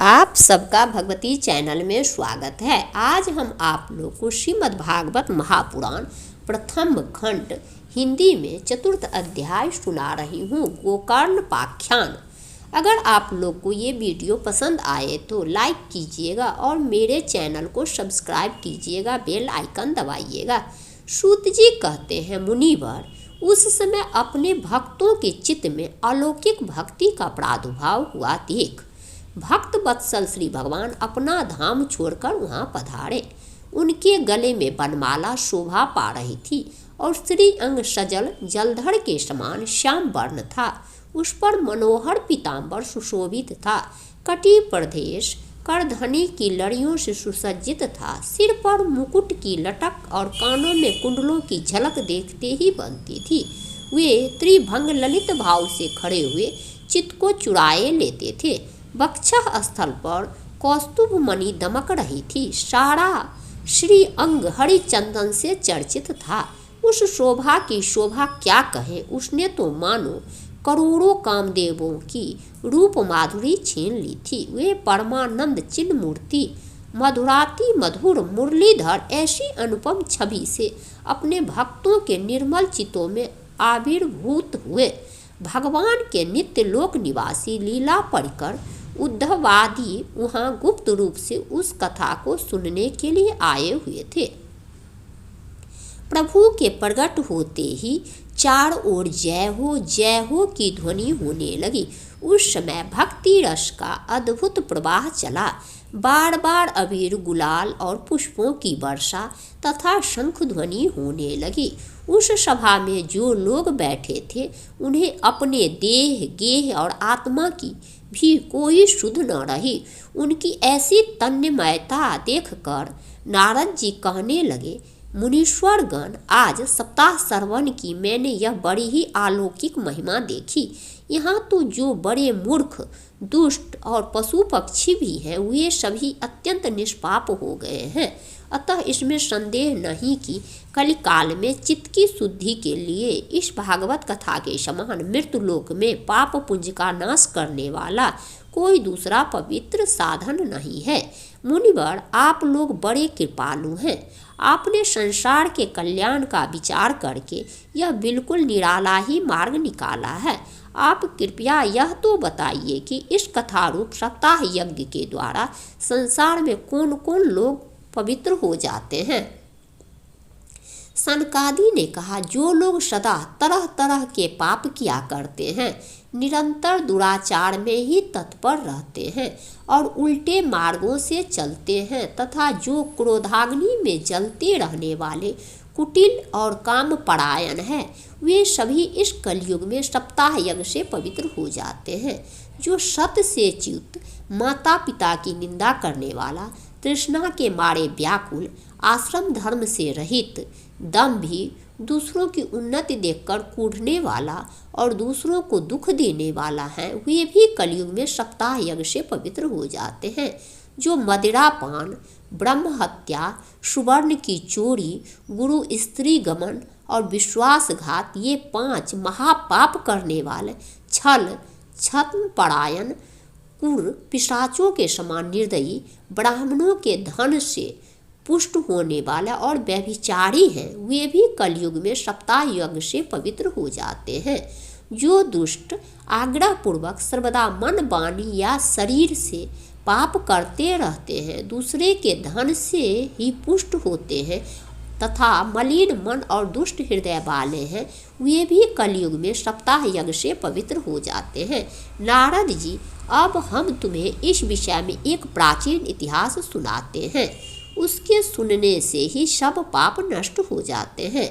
आप सबका भगवती चैनल में स्वागत है। आज हम आप लोग को श्रीमद् भागवत महापुराण प्रथम खंड हिंदी में चतुर्थ अध्याय सुना रही हूँ, गोकर्ण पाख्यान। अगर आप लोग को ये वीडियो पसंद आए तो लाइक कीजिएगा और मेरे चैनल को सब्सक्राइब कीजिएगा, बेल आइकन दबाइएगा। सूत जी कहते हैं, मुनिवर, उस समय अपने भक्तों के चित्त में अलौकिक भक्ति का प्रादुर्भाव हुआ देख भक्त वत्सल श्री भगवान अपना धाम छोड़कर वहाँ पधारे। उनके गले में बनमाला शोभा पा रही थी और श्री अंग सजल जलधर के समान श्याम वर्ण था। उस पर मनोहर पीताम्बर सुशोभित था। कटी प्रदेश करधनी की लड़ियों से सुसज्जित था। सिर पर मुकुट की लटक और कानों में कुंडलों की झलक देखते ही बनती थी। वे त्रिभंग ललित भाव से खड़े हुए चित्त को चुराए लेते थे। वक्षः स्थल पर कौस्तुभ मणि दमक रही थी। सारा श्री अंग हरि चंदन से चर्चित था। उस शोभा की शोभा क्या कहे, उसने तो मानो करोड़ों कामदेवों की रूप माधुरी छीन ली थी। वे परमानंद चिन्ह मूर्ति मधुराती मधुर मुरलीधर ऐसी अनुपम छवि से अपने भक्तों के निर्मल चित्तों में आविर्भूत हुए। भगवान के नित्य लोक निवासी लीला परिकर उद्धवादी वहाँ गुप्त रूप से उस कथा को सुनने के लिए आए हुए थे। प्रभु के प्रकट होते ही चार ओर जय हो की ध्वनि होने लगी। उस समय भक्ति रस का अद्भुत प्रवाह चला। बार बार अबीर गुलाल और पुष्पों की वर्षा तथा शंख ध्वनि होने लगी। उस सभा में जो लोग बैठे थे उन्हें अपने देह गेह और आत्मा की भी कोई सुध न रही। उनकी ऐसी तन्मयता देखकर नारद जी कहने लगे, मुनीश्वर गण, आज सप्ताह श्रवण की मैंने यह बड़ी ही अलौकिक महिमा देखी। यहाँ तो जो बड़े मूर्ख दुष्ट और पशु पक्षी भी हैं वे सभी अत्यंत निष्पाप हो गए हैं। अतः इसमें संदेह नहीं कि कलिकाल में चित्त की शुद्धि के लिए इस भागवत कथा के समान मृत्युलोक में पाप पुंज का नाश करने वाला कोई दूसरा पवित्र साधन नहीं है। मुनिवर, आप लोग बड़े कृपालु हैं। आपने संसार के कल्याण का विचार करके यह बिल्कुल निराला ही मार्ग निकाला है। आप कृपया यह तो बताइए कि इस कथारूप सप्ताह यज्ञ के द्वारा संसार में कौन कौन लोग पवित्र हो जाते हैं। सनकादि ने कहा, जो लोग सदा तरह तरह के पाप किया करते हैं, निरंतर दुराचार में ही तत्पर रहते हैं और उल्टे मार्गों से चलते हैं तथा जो क्रोधाग्नि में जलते रहने वाले कुटिल और काम परायण है, वे सभी इस कलयुग में सप्ताह यज्ञ से पवित्र हो जाते हैं। जो सत्य से च्युत, माता पिता की निंदा करने वाला, तृष्णा के मारे व्याकुल, आश्रम धर्म से रहित, दंभी, दूसरों की उन्नति देखकर कूढ़ने वाला और दूसरों को दुख देने वाला है, वे भी कलयुग में सप्ताह यज्ञ से पवित्र हो जाते हैं। जो मदिरापान, ब्रह्म हत्या, सुवर्ण की चोरी, गुरु स्त्री गमन और विश्वासघात, ये 5 महापाप करने वाले, छल, छद्म परायण, कुर, पिशाचों के समान निर्दयी, ब्राह्मणों के धन से पुष्ट होने वाला और व्यभिचारी हैं, वे भी कलयुग में सप्ताह यज्ञ से पवित्र हो जाते हैं। जो दुष्ट आग्रह पूर्वक सर्वदा मन, वाणी या शरीर से पाप करते रहते हैं, दूसरे के धन से ही पुष्ट होते हैं तथा मलिन मन और दुष्ट हृदय वाले हैं, वे भी कलयुग में सप्ताह यज्ञ से पवित्र हो जाते हैं। नारद जी, अब हम तुम्हें इस विषय में एक प्राचीन इतिहास सुनाते हैं। उसके सुनने से ही सब पाप नष्ट हो जाते हैं।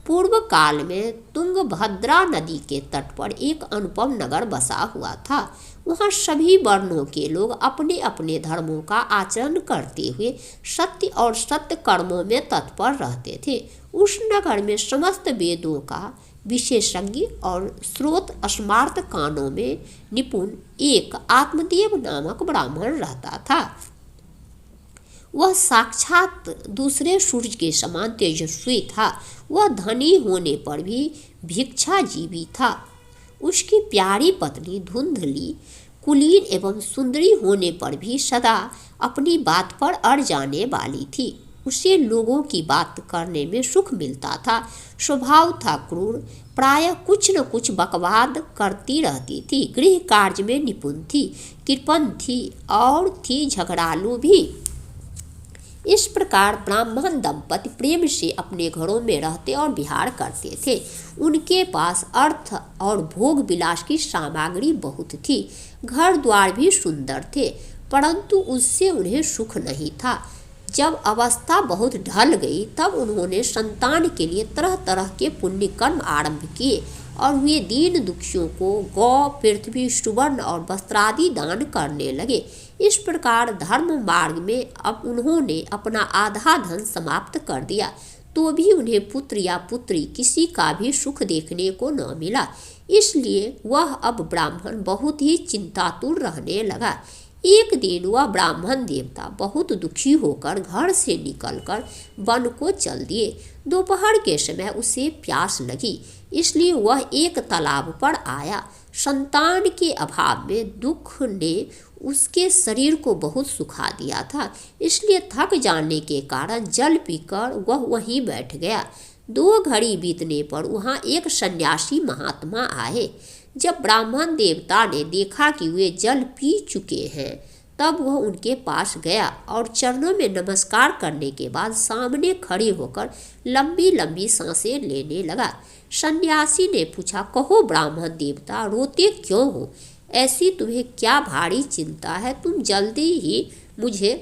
पूर्व काल में तुंगभद्रा नदी के तट पर एक अनुपम नगर बसा हुआ था। वहाँ सभी वर्णों के लोग अपने अपने धर्मों का आचरण करते हुए सत्य और सत्य कर्मों में तत्पर रहते थे। उस नगर में समस्त वेदों का विशेषज्ञ और स्रोत स्मार्त कानों में निपुण एक आत्मदेव नामक ब्राह्मण रहता था। वह साक्षात दूसरे सूर्य के समान तेजस्वी था। वह धनी होने पर भी भिक्षाजीवी था। उसकी प्यारी पत्नी धुंधली कुलीन एवं सुंदरी होने पर भी सदा अपनी बात पर अड़ जाने वाली थी। उसे लोगों की बात करने में सुख मिलता था। स्वभाव था क्रूर, प्रायः कुछ न कुछ बकवाद करती रहती थी। गृह कार्य में निपुण थी, कृपण थी और थी झगड़ालू भी। इस प्रकार ब्राह्मण दंपति प्रेम से अपने घरों में रहते और विहार करते थे। उनके पास अर्थ और भोग विलास की सामग्री बहुत थी। घर द्वार भी सुंदर थे, परंतु उससे उन्हें सुख नहीं था। जब अवस्था बहुत ढल गई तब उन्होंने संतान के लिए तरह तरह के पुण्य कर्म आरंभ किए और वे दीन दुखियों को गौ, पृथ्वी, सुवर्ण और वस्त्रादि दान करने लगे। इस प्रकार धर्म मार्ग में अब उन्होंने अपना आधा धन समाप्त कर दिया, तो भी उन्हें पुत्र या पुत्री किसी का भी सुख देखने को न मिला। इसलिए वह अब ब्राह्मण बहुत ही चिंतातुर रहने लगा। एक दिन वह ब्राह्मण देवता बहुत दुखी होकर घर से निकलकर वन को चल दिए। दोपहर के समय उसे प्यास लगी, इसलिए वह एक तालाब पर आया। संतान के अभाव में दुख ने उसके शरीर को बहुत सुखा दिया था, इसलिए थक जाने के कारण जल पीकर वह वहीं बैठ गया। 2 घड़ी बीतने पर वहाँ एक सन्यासी महात्मा आए। जब ब्राह्मण देवता ने देखा कि वे जल पी चुके हैं, तब वह उनके पास गया और चरणों में नमस्कार करने के बाद सामने खड़े होकर लंबी लंबी सांसें लेने लगा। सन्यासी ने पूछा, कहो ब्राह्मण देवता, रोते क्यों हो? ऐसी तुम्हें क्या भारी चिंता है? तुम जल्दी ही मुझे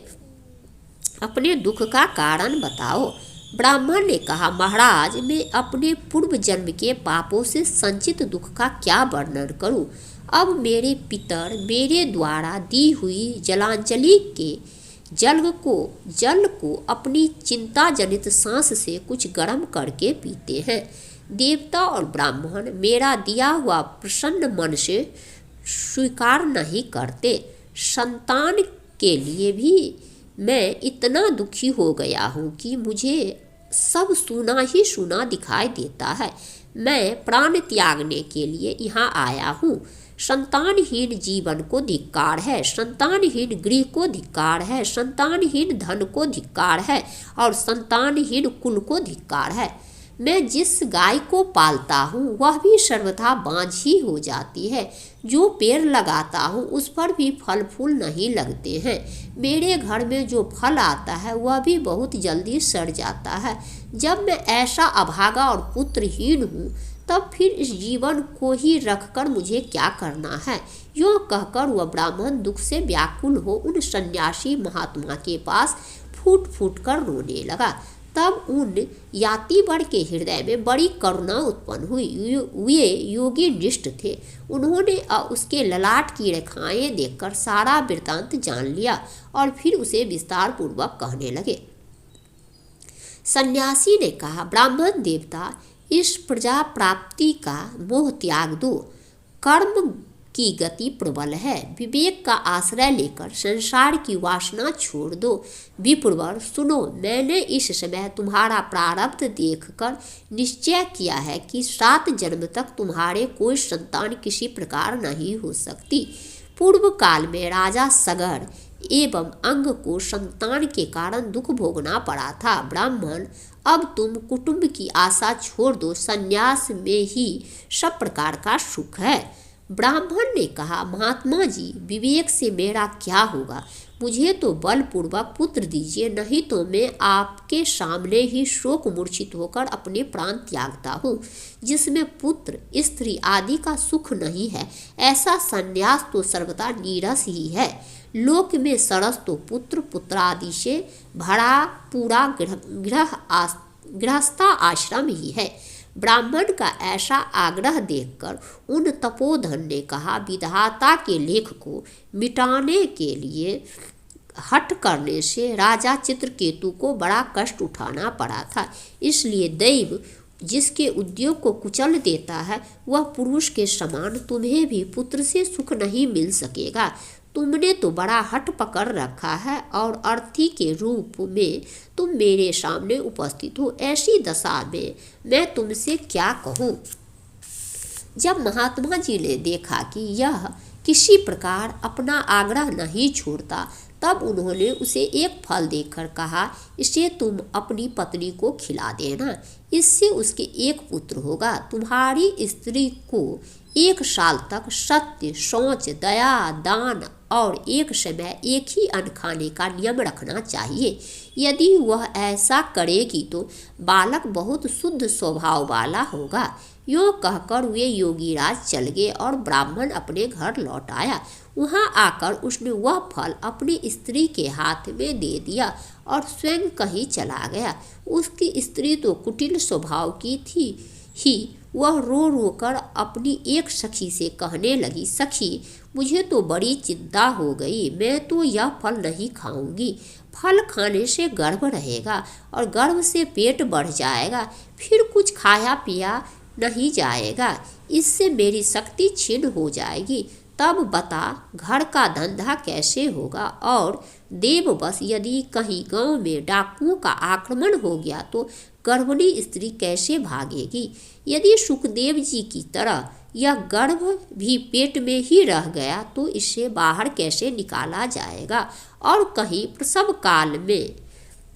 अपने दुख का कारण बताओ। ब्राह्मण ने कहा, महाराज, मैं अपने पूर्व जन्म के पापों से संचित दुख का क्या वर्णन करूं? अब मेरे पितर मेरे द्वारा दी हुई जलांजलि के जल को अपनी चिंता जनित सांस से कुछ गर्म करके पीते हैं। देवता और ब्राह्मण मेरा दिया हुआ प्रसन्न मन से स्वीकार नहीं करते। संतान के लिए भी मैं इतना दुखी हो गया हूँ कि मुझे सब सुना ही सुना दिखाई देता है। मैं प्राण त्यागने के लिए यहाँ आया हूँ। संतानहीन जीवन को धिक्कार है, संतानहीन गृह को धिक्कार है, संतानहीन धन को धिक्कार है और संतानहीन कुल को धिक्कार है। मैं जिस गाय को पालता हूँ वह भी सर्वथा बांझ ही हो जाती है। जो पेड़ लगाता हूँ उस पर भी फल फूल नहीं लगते हैं। मेरे घर में जो फल आता है वह भी बहुत जल्दी सड़ जाता है। जब मैं ऐसा अभागा और पुत्रहीन हूँ तब फिर इस जीवन को ही रखकर मुझे क्या करना है? यूँ कहकर वह ब्राह्मण दुख से व्याकुल हो उन सन्यासी महात्मा के पास फूट फूट कर रोने लगा। तब उन यातिवर के हृदय में बड़ी करुणा उत्पन्न हुई। वे योगी निष्ठ थे। उन्होंने उसके ललाट की रेखाएं देखकर सारा वृत्तांत जान लिया और फिर उसे विस्तार पूर्वक कहने लगे। सन्यासी ने कहा, ब्राह्मण देवता, इस प्रजा प्राप्ति का मोह त्याग दो। कर्म की गति प्रबल है। विवेक का आश्रय लेकर संसार की वासना छोड़ दो। विप्रवर, सुनो, मैंने इस समय तुम्हारा प्रारब्ध देखकर निश्चय किया है कि 7 जन्म तक तुम्हारे कोई संतान किसी प्रकार नहीं हो सकती। पूर्व काल में राजा सगर एवं अंग को संतान के कारण दुख भोगना पड़ा था। ब्राह्मण, अब तुम कुटुंब की आशा छोड़ दो। संन्यास में ही सब प्रकार का सुख है। ब्राह्मण ने कहा, महात्मा जी, विवेक से मेरा क्या होगा? मुझे तो बलपूर्वक पुत्र दीजिए, नहीं तो मैं आपके सामने ही शोक मूर्छित होकर अपने प्राण त्यागता हूँ। जिसमें पुत्र स्त्री आदि का सुख नहीं है, ऐसा संन्यास तो सर्वदा नीरस ही है। लोक में सरस तो पुत्र पुत्रादि से भरा पूरा गृहस्था आश्रम ही है। ब्राह्मण का ऐसा आग्रह देखकर उन तपोधन ने कहा, विधाता के लेख को मिटाने के लिए हट करने से राजा चित्रकेतु को बड़ा कष्ट उठाना पड़ा था। इसलिए दैव जिसके उद्योग को कुचल देता है वह पुरुष के समान तुम्हें भी पुत्र से सुख नहीं मिल सकेगा। तुमने तो बड़ा हट पकड़ रखा है और अर्थी के रूप में तुम मेरे सामने उपस्थित हो। ऐसी दशा में मैं तुमसे क्या कहूँ? जब महात्मा जी ने देखा कि यह किसी प्रकार अपना आग्रह नहीं छोड़ता। तब उन्होंने उसे एक फल देकर कहा, इसे तुम अपनी पत्नी को खिला देना, इससे उसके एक पुत्र होगा। तुम्हारी स्त्री को 1 साल तक सत्य, शौच, दया, दान और एक समय एक ही अन्न खाने का नियम रखना चाहिए। यदि वह ऐसा करेगी तो बालक बहुत शुद्ध स्वभाव वाला होगा। यूँ कहकर वे योगीराज चल गए और ब्राह्मण अपने घर लौट आया। वहाँ आकर उसने वह फल अपनी स्त्री के हाथ में दे दिया और स्वयं कहीं चला गया। उसकी स्त्री तो कुटिल स्वभाव की थी ही। वह रो रो कर अपनी एक सखी से कहने लगी, सखी, मुझे तो बड़ी चिंता हो गई, मैं तो यह फल नहीं खाऊंगी। फल खाने से गर्भ रहेगा और गर्भ से पेट बढ़ जाएगा, फिर कुछ खाया पिया नहीं जाएगा, इससे मेरी शक्ति क्षीण हो जाएगी। तब बता, घर का धंधा कैसे होगा? और देववश यदि कहीं गांव में डाकुओं का आक्रमण हो गया तो गर्भिणी स्त्री कैसे भागेगी? यदि सुखदेव जी की तरह यह गर्भ भी पेट में ही रह गया तो इसे बाहर कैसे निकाला जाएगा? और कहीं प्रसव काल में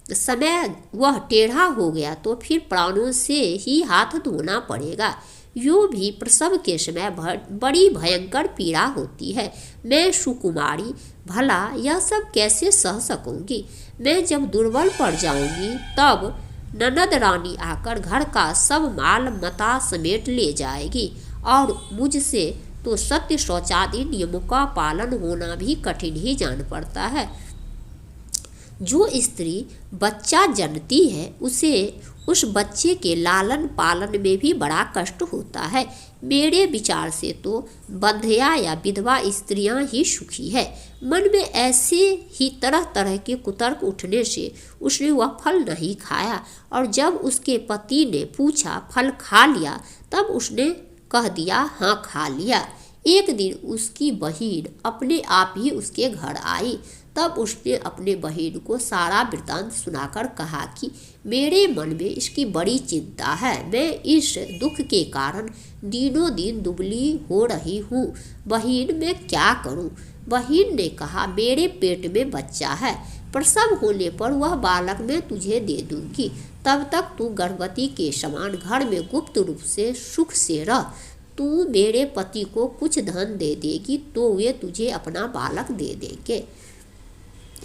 समय वह टेढ़ा हो गया तो फिर प्राणों से ही हाथ धोना पड़ेगा। यूँ भी प्रसव के समय बड़ी भयंकर पीड़ा होती है। मैं सुकुमारी, भला यह सब कैसे सह सकूंगी? मैं जब दुर्बल पड़ जाऊंगी तब ननद रानी आकर घर का सब माल मता समेट ले जाएगी और मुझसे तो सत्य शौचादि नियमों का पालन होना भी कठिन ही जान पड़ता है। जो स्त्री बच्चा जनती है उसे उस बच्चे के लालन पालन में भी बड़ा कष्ट होता है। मेरे विचार से तो बंध्या या विधवा स्त्रियां ही सुखी है। मन में ऐसे ही तरह तरह के कुतर्क उठने से उसने वह फल नहीं खाया और जब उसके पति ने पूछा फल खा लिया तब उसने कह दिया हाँ खा लिया। एक दिन उसकी बहन अपने आप ही उसके घर आई। तब उसने अपने बहन को सारा वृत्तांत सुनाकर कहा कि मेरे मन में इसकी बड़ी चिंता है। मैं इस दुख के कारण दिनों दिन दुबली हो रही हूँ। बहन मैं क्या करूँ? बहन ने कहा, मेरे पेट में बच्चा है, प्रसव होने पर वह बालक मैं तुझे दे दूंगी। तब तक तू गर्भवती के समान घर में गुप्त रूप से सुख से रह। तू मेरे पति को कुछ धन दे देगी तो वे तुझे अपना बालक दे देंगे।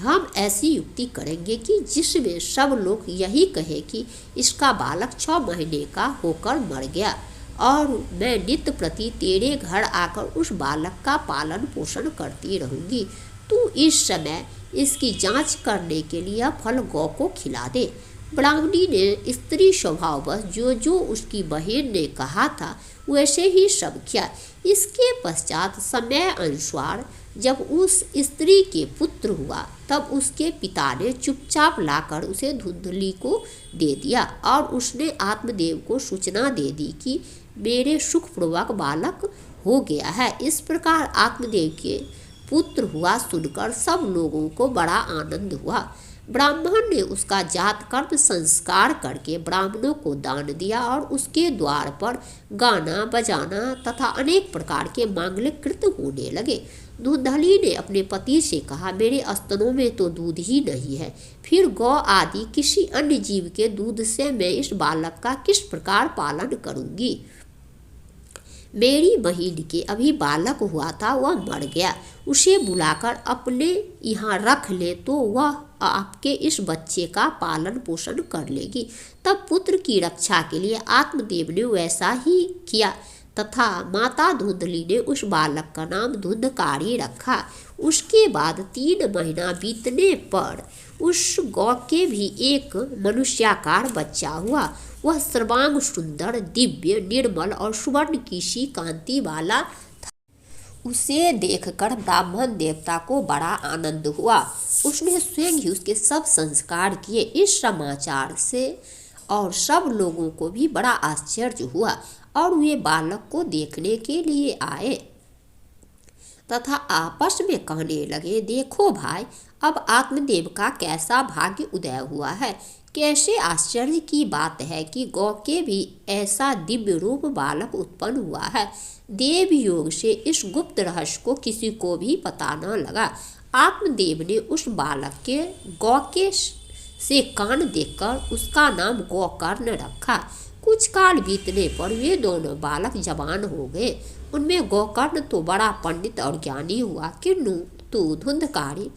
हम ऐसी युक्ति करेंगे कि जिसमें सब लोग यही कहे कि इसका बालक 6 महीने का होकर मर गया और मैं नित्य प्रति तेरे घर आकर उस बालक का पालन पोषण करती रहूंगी। तू इस समय इसकी जांच करने के लिए फल गौ को खिला दे। ब्राह्मणी ने स्त्री स्वभाववश जो जो उसकी बहन ने कहा था वैसे ही सब किया। इसके पश्चात समय अनुसार जब उस स्त्री के पुत्र हुआ तब उसके पिता ने चुपचाप लाकर उसे धुंधली को दे दिया और उसने आत्मदेव को सूचना दे दी कि मेरे सुखपूर्वक बालक हो गया है। इस प्रकार आत्मदेव के पुत्र हुआ सुनकर सब लोगों को बड़ा आनंद हुआ। ब्राह्मण ने उसका जात कर्म संस्कार करके ब्राह्मणों को दान दिया और उसके द्वार पर गाना बजाना तथा अनेक प्रकार के मांगलिक कृत्य होने लगे। धुंधली ने अपने पति से कहा, मेरे स्तनों में तो दूध ही नहीं है, फिर गौ आदि किसी अन्य जीव के दूध से मैं इस बालक का किस प्रकार पालन करूंगी? मेरी बहन के अभी बालक हुआ था, वह मर गया, उसे बुलाकर अपने यहाँ रख ले तो वह आपके इस बच्चे का पालन पोषण कर लेगी। तब पुत्र की रक्षा के लिए आत्मदेव ने वैसा ही किया तथा माता धुंधली ने उस बालक का नाम धुंधकारी रखा। उसके बाद 3 महीना बीतने पर उस गौ के भी एक मनुष्याकार बच्चा हुआ। वह सर्वांग सुंदर, दिव्य, निर्मल और सुवर्ण की सी कांति वाला था। उसे देखकर ब्राह्मण देवता को बड़ा आनंद हुआ। उसने स्वयं ही उसके सब संस्कार किए। इस समाचार से और सब लोगों को भी बड़ा आश्चर्य हुआ और वे बालक को देखने के लिए आए तथा आपस में कहने लगे, देखो भाई, अब आत्मदेव का कैसा भाग्य उदय हुआ है कैसे आश्चर्य की बात है कि गौ के भी ऐसा दिव्य रूप बालक उत्पन्न हुआ है। देव योग से इस गुप्त रहस्य को किसी को भी पता न लगा। आत्मदेव ने उस बालक के गौ के से कान देखकर उसका नाम गोकर्ण रखा। कुछ काल बीतने पर वे दोनों बालक जवान हो गए। उनमें गोकर्ण तो बड़ा पंडित और ज्ञानी हुआ, किंतु धुंधकारी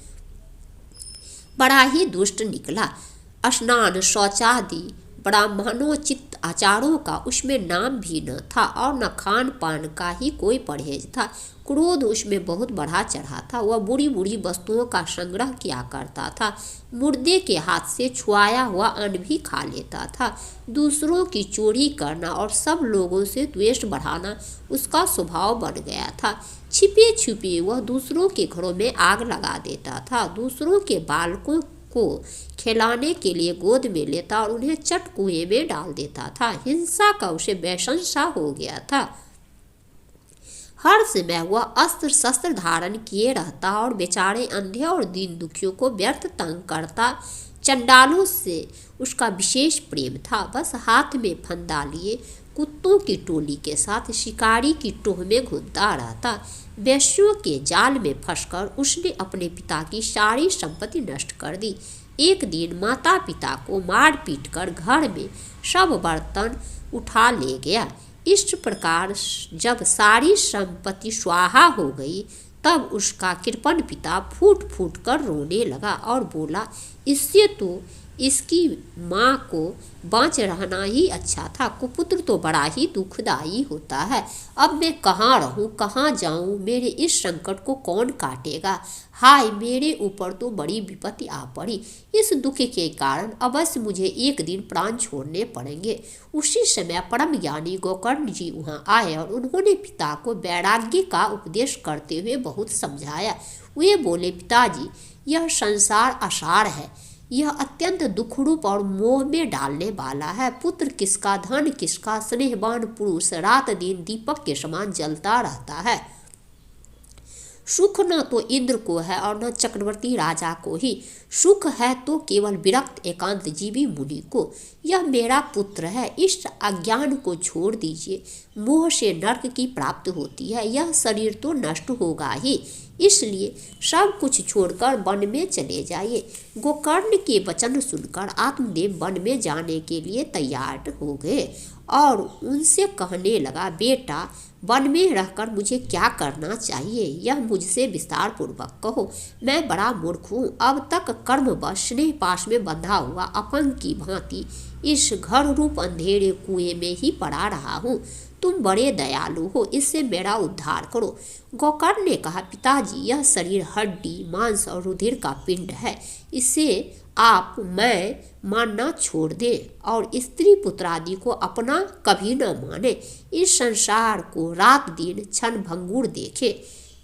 बड़ा ही दुष्ट निकला। स्नान शौचादि ब्राह्मणोचित आचारों का उसमें नाम भी न था और न खान पान का ही कोई परहेज था। क्रोध उसमें बहुत बढ़ा चढ़ा था। वह बुरी बुरी वस्तुओं का संग्रह किया करता था। मुर्दे के हाथ से छुआया हुआ अन्न भी खा लेता था। दूसरों की चोरी करना और सब लोगों से द्वेष बढ़ाना उसका स्वभाव बन गया था। छिपे छिपे वह दूसरों के घरों में आग लगा देता था। दूसरों के बालकों को खिलाने के लिए गोद में लेता और उन्हें चट कुएं में डाल देता था। हिंसा का उसे व्यसन सा हो गया था। हर समय वह अस्त्र शस्त्र धारण किए रहता और बेचारे अंधे और दीन दुखियों को व्यर्थ तंग करता। चंडालों से उसका विशेष प्रेम था। बस हाथ में फंदा लिए कुत्तों की टोली के साथ शिकारी की टोह में घूमता रहता। वैश्यों के जाल में फंसकर उसने अपने पिता की सारी संपत्ति नष्ट कर दी। एक दिन माता पिता को मार पीट कर घर में सब बर्तन उठा ले गया। इस प्रकार जब सारी संपत्ति स्वाहा हो गई तब उसका कृपण पिता फूट फूट कर रोने लगा और बोला, इससे तो इसकी माँ को बाँच रहना ही अच्छा था। कुपुत्र तो बड़ा ही दुखदायी होता है। अब मैं कहाँ रहूँ, कहाँ जाऊँ? मेरे इस संकट को कौन काटेगा? हाय, मेरे ऊपर तो बड़ी विपत्ति आ पड़ी। इस दुख के कारण अवश्य मुझे एक दिन प्राण छोड़ने पड़ेंगे। उसी समय परम ज्ञानी गोकर्ण जी वहाँ आए और उन्होंने पिता को वैराग्य का उपदेश करते हुए बहुत समझाया। वे बोले, पिताजी, यह संसार असार है। यह अत्यंत दुखरूप और मोह में डालने वाला है। पुत्र किसका, धन किसका, स्नेहवान पुरुष रात दिन दीपक के समान जलता रहता है। सुख न तो इंद्र को है और न चक्रवर्ती राजा को ही। सुख है तो केवल विरक्त एकांत जीवी मुनि को। यह मेरा पुत्र है, इस अज्ञान को छोड़ दीजिए। मोह से नरक की प्राप्ति होती है। यह शरीर तो नष्ट होगा ही, इसलिए सब कुछ छोड़कर वन में चले जाइए। गोकर्ण के वचन सुनकर आत्मदेव वन में जाने के लिए तैयार हो गए और उनसे कहने लगा, बेटा, वन में रहकर मुझे क्या करना चाहिए, यह मुझसे विस्तार पूर्वक कहो। मैं बड़ा मूर्ख हूँ। अब तक कर्मवश स्नेह पाश में बंधा हुआ अपंग की भांति इस घर रूप अंधेरे कुएं में ही पड़ा रहा हूँ। तुम बड़े दयालु हो, इससे मेरा उद्धार करो। गोकर्ण ने कहा, पिताजी, यह शरीर हड्डी मांस और रुधिर का पिंड है। इसे आप मैं मानना छोड़ दे और स्त्री पुत्र आदि को अपना कभी न माने। इस संसार को रात दिन क्षण भंगुर देखे।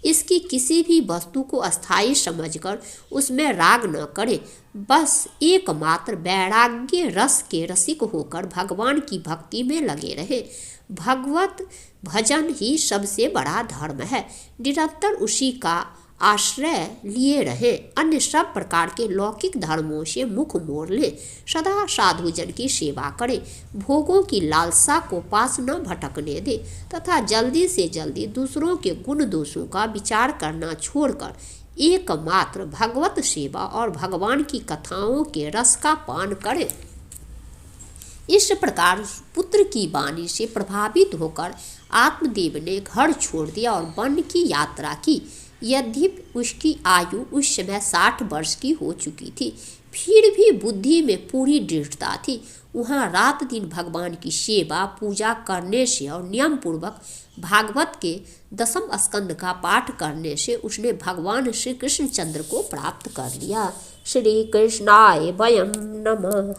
इसकी किसी भी वस्तु को अस्थायी समझकर उसमें राग न करे। बस एकमात्र वैराग्य रस के रसिक होकर भगवान की भक्ति में लगे रहे। भगवत भजन ही सबसे बड़ा धर्म है। निरंतर उसी का आश्रय लिए रहे। अन्य सब प्रकार के लौकिक धर्मों से मुख मोड़ ले। सदा साधुजन की सेवा करे। भोगों की लालसा को पास न भटकने दे तथा जल्दी से जल्दी दूसरों के गुण दोषों का विचार करना छोड़कर एकमात्र भगवत सेवा और भगवान की कथाओं के रस का पान करे। इस प्रकार पुत्र की वाणी से प्रभावित होकर आत्मदेव ने घर छोड़ दिया और वन की यात्रा की। यद्यपि उसकी आयु उस समय 60 वर्ष की हो चुकी थी, फिर भी बुद्धि में पूरी दृढ़ता थी। वहाँ रात दिन भगवान की सेवा पूजा करने से और नियम पूर्वक भागवत के 10वें स्कंद का पाठ करने से उसने भगवान श्री कृष्णचंद्र को प्राप्त कर लिया। श्री कृष्णाय वयं नमः।